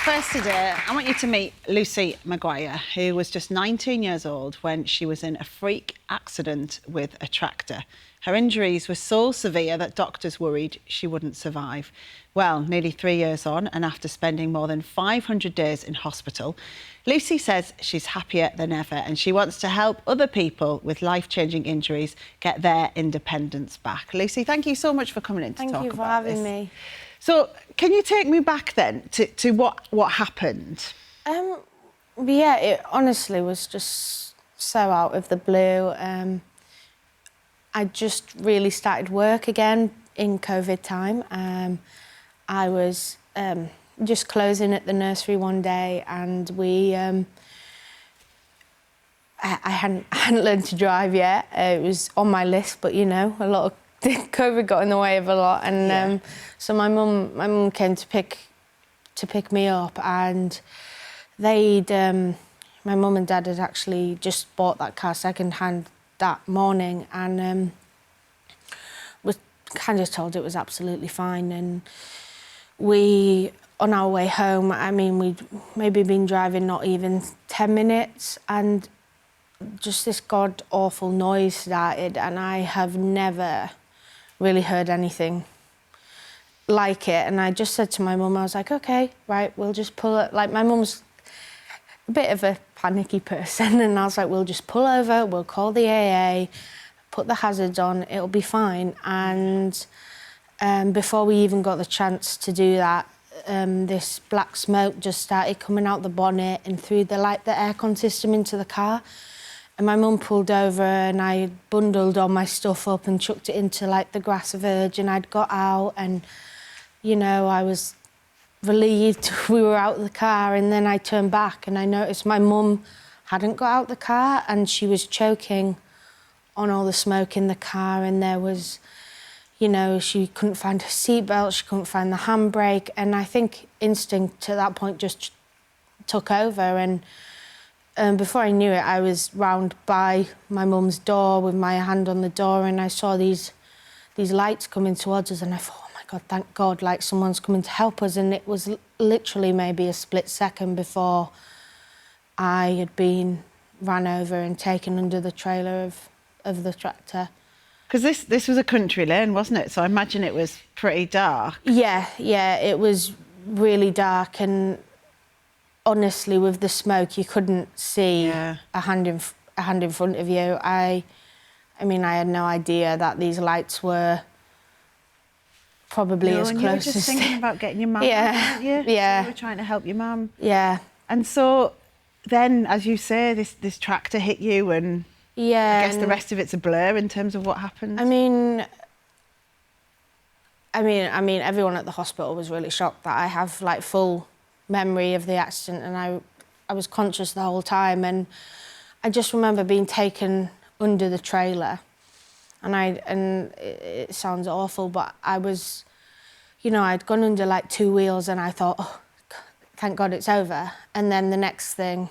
First today, I want you to meet Lucie Maguire, who was just 19 years old when she was in a freak accident with a tractor. Her injuries were so severe that doctors worried she wouldn't survive. Well, nearly 3 years on, and after spending more than 500 days in hospital, Lucie says she's happier than ever and she wants to help other people with life-changing injuries get their independence back. Lucie, thank you so much for coming in to talk about this. Thank you for having me. So, can you take me back then to what happened? Yeah, it honestly was just so out of the blue. I just really started work again in COVID time. I was just closing at the nursery one day, and I hadn't learned to drive yet. It was on my list, but you know, a lot of COVID got in the way of a lot, and so my mum came to pick me up, and my mum and dad had actually just bought that car second hand that morning, and was kind of told it was absolutely fine. And we, on our way home, I mean, we'd maybe been driving not even 10 minutes, and just this god-awful noise started, and I have never really heard anything like it. And I just said to my mum, I was like, OK, right, we'll just pull it. Like, my mum's a bit of a panicky person, and I was like, we'll just pull over, we'll call the AA, put the hazards on, it'll be fine. And before we even got the chance to do that, this black smoke just started coming out the bonnet and through the aircon system into the car. And my mum pulled over, and I bundled all my stuff up and chucked it into the grass verge, and I'd got out, and you know, I was relieved we were out of the car. And then I turned back and I noticed my mum hadn't got out the car, and she was choking on all the smoke in the car, and there was, you know, she couldn't find her seatbelt, she couldn't find the handbrake, and I think instinct at that point just took over. And before I knew it, I was round by my mum's door with my hand on the door, and I saw these lights coming towards us, and I thought, oh my God, thank God, like someone's coming to help us. And it was literally maybe a split second before I had been ran over and taken under the trailer of the tractor. Because this was a country lane, wasn't it? So I imagine it was pretty dark. Yeah, it was really dark, and honestly, with the smoke, you couldn't see a hand in front of you. I mean, I had no idea that these lights were probably as close as... You were just thinking about getting your mum out, weren't you? Yeah. So you were trying to help your mum. Yeah. And so then, as you say, this tractor hit you, and I guess the rest of it's a blur in terms of what happened. I mean, everyone at the hospital was really shocked that I have full memory of the accident, and I was conscious the whole time. And I just remember being taken under the trailer, and it sounds awful, but I was, you know, I'd gone under 2 wheels, and I thought, oh, thank God it's over. And then the next thing,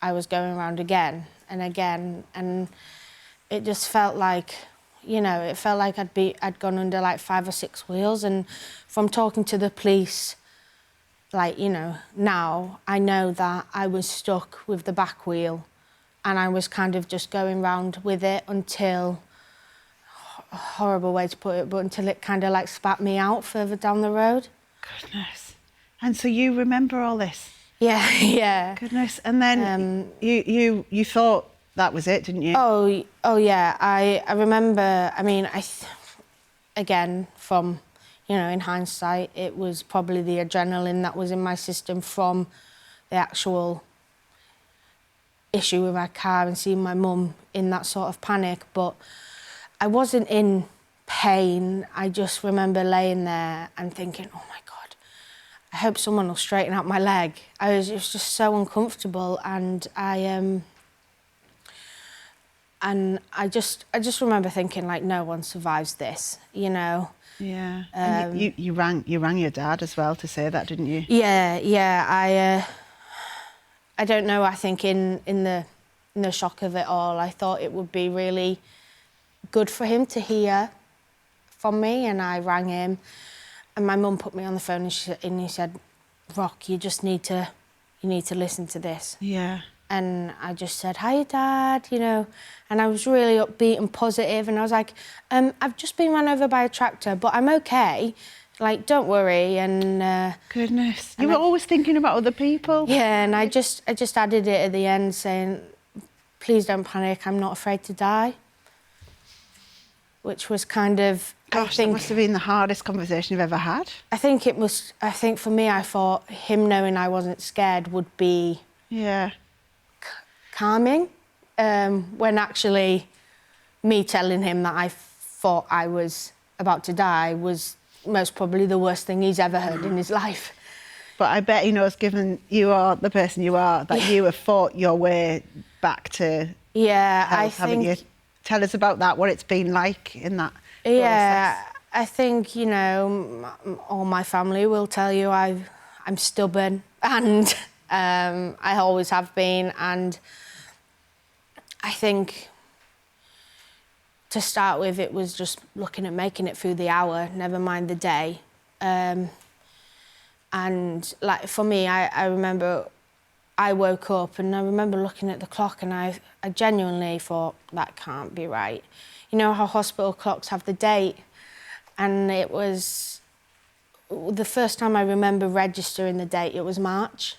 I was going around again and again, and it just felt like, you know, it felt like I'd gone under 5 or 6 wheels. And from talking to the police, you know, now I know that I was stuck with the back wheel, and I was kind of just going round with it until, a horrible way to put it, but until it kind of spat me out further down the road. Goodness. And so you remember all this? Yeah. Goodness. And then you thought that was it, didn't you? Oh yeah. I remember, I mean, again, from, you know, in hindsight, it was probably the adrenaline that was in my system from the actual issue with my car and seeing my mum in that sort of panic. But I wasn't in pain. I just remember laying there and thinking, oh my God, I hope someone will straighten out my leg. It was just so uncomfortable, and I just remember thinking, no one survives this, you know. Yeah. And you rang your dad as well to say that, didn't you? Yeah. I don't know. I think in the shock of it all, I thought it would be really good for him to hear from me, and I rang him, and my mum put me on the phone, and he said, Rock, you need to listen to this. Yeah. And I just said, hi, Dad, you know, and I was really upbeat and positive, and I was like, I've just been run over by a tractor, but I'm okay, like, don't worry, and... Goodness, you were always thinking about other people. Yeah, and I just added it at the end saying, please don't panic, I'm not afraid to die, which was kind of... Gosh, that must have been the hardest conversation you've ever had. I think for me, I thought him knowing I wasn't scared would be... Yeah. calming, when actually me telling him that I thought I was about to die was most probably the worst thing he's ever heard in his life. But I bet he knows, given you are the person you are, that you have fought your way back to health, haven't you? Tell us about that, what it's been like in that process. I think, you know, all my family will tell you I'm stubborn, and I always have been, and I think to start with, it was just looking at making it through the hour, never mind the day. And like for me, I remember I woke up and I remember looking at the clock, and I genuinely thought, that can't be right. You know how hospital clocks have the date? And it was the first time I remember registering the date, it was March.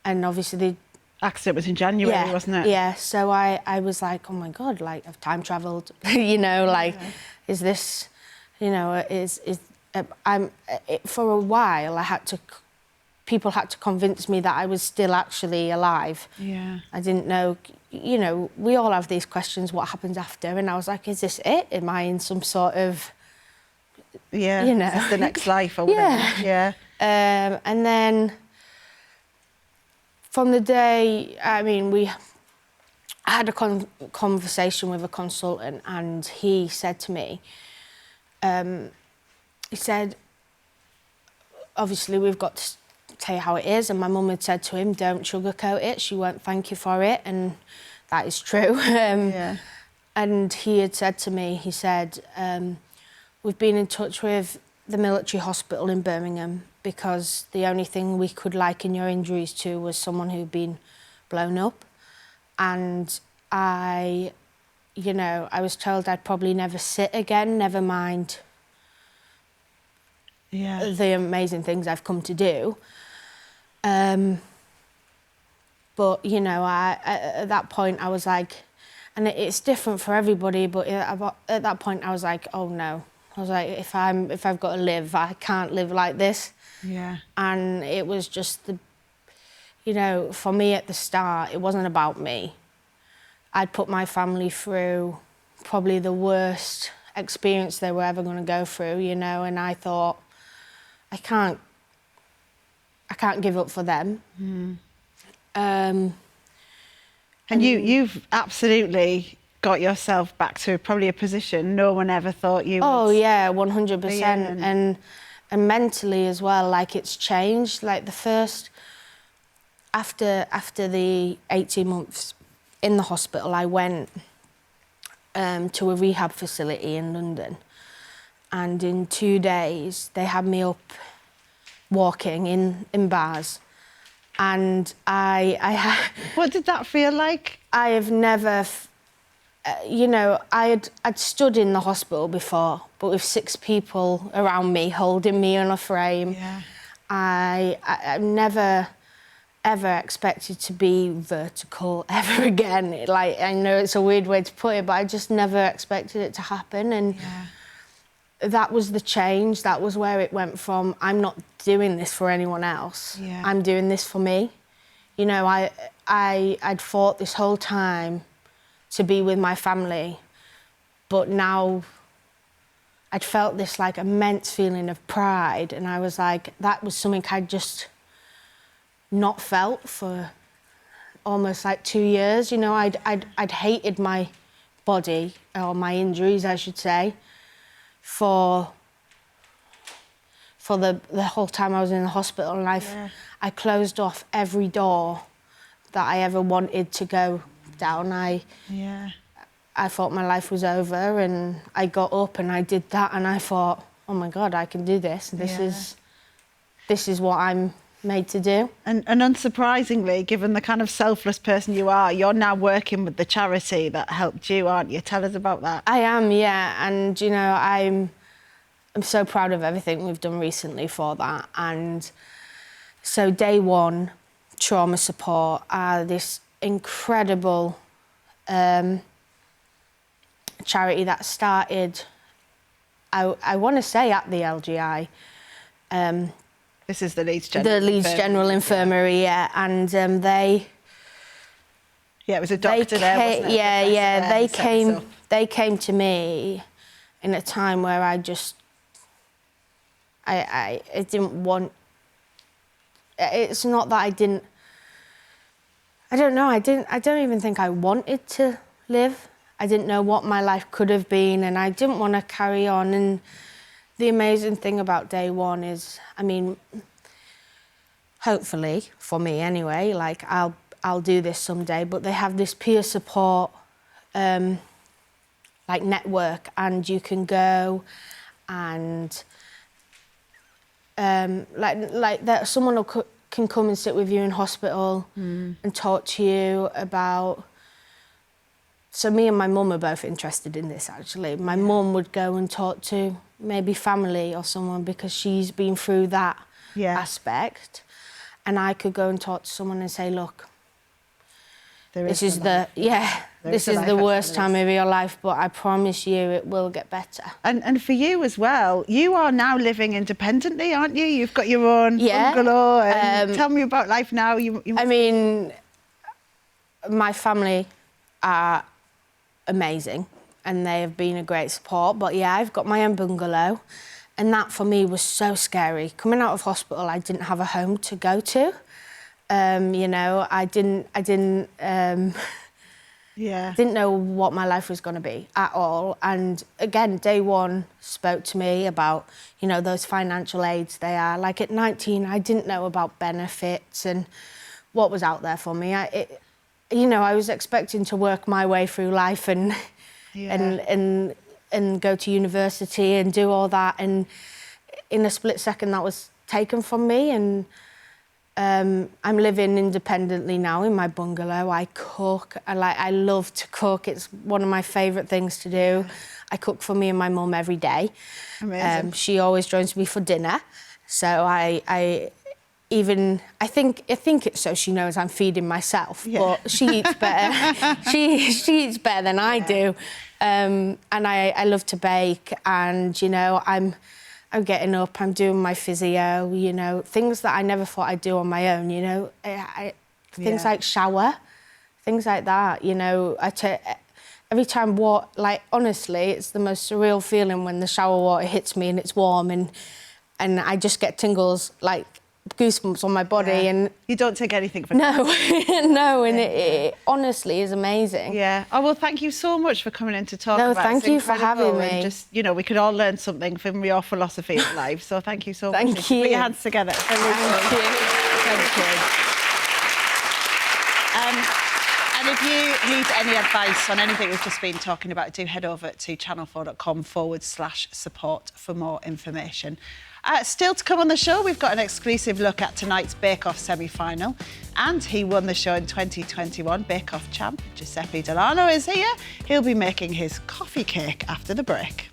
And obviously the accident was in January, wasn't it? Yeah, so I was like, oh my God, like, I've time travelled, you know, like, is this, you know, for a while, people had to convince me that I was still actually alive. Yeah. I didn't know, you know, we all have these questions, what happens after? And I was like, is this it? Am I in some sort of, yeah, you know. Is this the next life or whatever? Yeah. And then from the day, I mean, I had a conversation with a consultant, and he said to me, he said, obviously we've got to tell you how it is, and my mum had said to him, don't sugarcoat it, she won't thank you for it, and that is true. And he had said to me, he said, we've been in touch with the military hospital in Birmingham, because the only thing we could liken your injuries to was someone who'd been blown up. And I was told I'd probably never sit again, never mind the amazing things I've come to do. But, you know, at that point I was like, and it's different for everybody, but at that point I was like, oh no. I was like, if I've got to live, I can't live like this. Yeah. And it was just you know, for me at the start, it wasn't about me. I'd put my family through probably the worst experience they were ever going to go through, you know, and I thought, I can't give up for them. And you've absolutely got yourself back to probably a position no one ever thought you would. Oh yeah, 100%. And mentally as well, like, it's changed. Like, the first, after the 18 months in the hospital, I went to a rehab facility in London, and in 2 days they had me up walking in bars, and What did that feel like? I have never, you know, I'd stood in the hospital before, but with 6 people around me holding me on a frame. Yeah. I never ever expected to be vertical ever again. Like, I know it's a weird way to put it, but I just never expected it to happen. And that was the change. That was where it went from, I'm not doing this for anyone else. Yeah. I'm doing this for me. You know, I'd fought this whole time to be with my family, but now I'd felt this like immense feeling of pride, and I was like, that was something I'd just not felt for almost like 2 years. You know, I'd hated my body, or my injuries, I should say, for the whole time I was in the hospital, and I closed off every door that I ever wanted to go down. I thought my life was over, and I got up and I did that, and I thought, oh my God, I can do this. This is what I'm made to do. And unsurprisingly, given the kind of selfless person you are, you're now working with the charity that helped you, aren't you? Tell us about that. I am, yeah, and you know, I'm so proud of everything we've done recently for that. And so Day One Trauma Support are this incredible charity that started, I want to say, at the LGI. This is the Leeds General The Leeds General Infirmary, yeah. And they... Yeah, it was a doctor there, wasn't it? Yeah. They came to me in a time where I just... I didn't want... It's not that I didn't... I don't know, I don't even think I wanted to live. I didn't know what my life could have been, and I didn't want to carry on. And the amazing thing about Day One is, I mean, hopefully, for me anyway, like I'll do this someday, but they have this peer support like network, and you can go and like that someone can come and sit with you in hospital and talk to you about... So me and my mum are both interested in this, actually. My mum would go and talk to maybe family or someone because she's been through that aspect. And I could go and talk to someone and say, look, this is the worst time of your life, but I promise you it will get better. And for you as well, you are now living independently, aren't you? You've got your own bungalow. And tell me about life now. I mean, my family are amazing and they have been a great support, but yeah, I've got my own bungalow, and that for me was so scary. Coming out of hospital, I didn't have a home to go to. You know, I didn't know what my life was going to be at all. And again, Day One spoke to me about, you know, those financial aids they are. Like at 19, I didn't know about benefits and what was out there for me. You know, I was expecting to work my way through life and go to university and do all that, and in a split second that was taken from me. And I'm living independently now in my bungalow. I cook. I love to cook. It's one of my favourite things to do. I cook for me and my mum every day. Amazing. She always joins me for dinner, so I think it's so she knows I'm feeding myself, but she eats better. she eats better than I do, and I love to bake. And you know, I'm getting up, I'm doing my physio. You know, things that I never thought I'd do on my own. You know, things like shower, things like that. You know, every time honestly, it's the most surreal feeling when the shower water hits me and it's warm, and I just get tingles, like goosebumps on my body. And you don't take anything for granted. No, and it honestly is amazing. Yeah. Oh, well, thank you so much for coming in to talk about it. Thank you for having me. And just, you know, we could all learn something from your philosophy of life, so thank you so much. Thank you. Put your hands together. Thank you. Thank you. And if you need any advice on anything we've just been talking about, do head over to channel4.com/support for more information. Still to come on the show, we've got an exclusive look at tonight's Bake Off semi-final, and he won the show in 2021. Bake Off champ Giuseppe Delano is here. He'll be making his coffee cake after the break.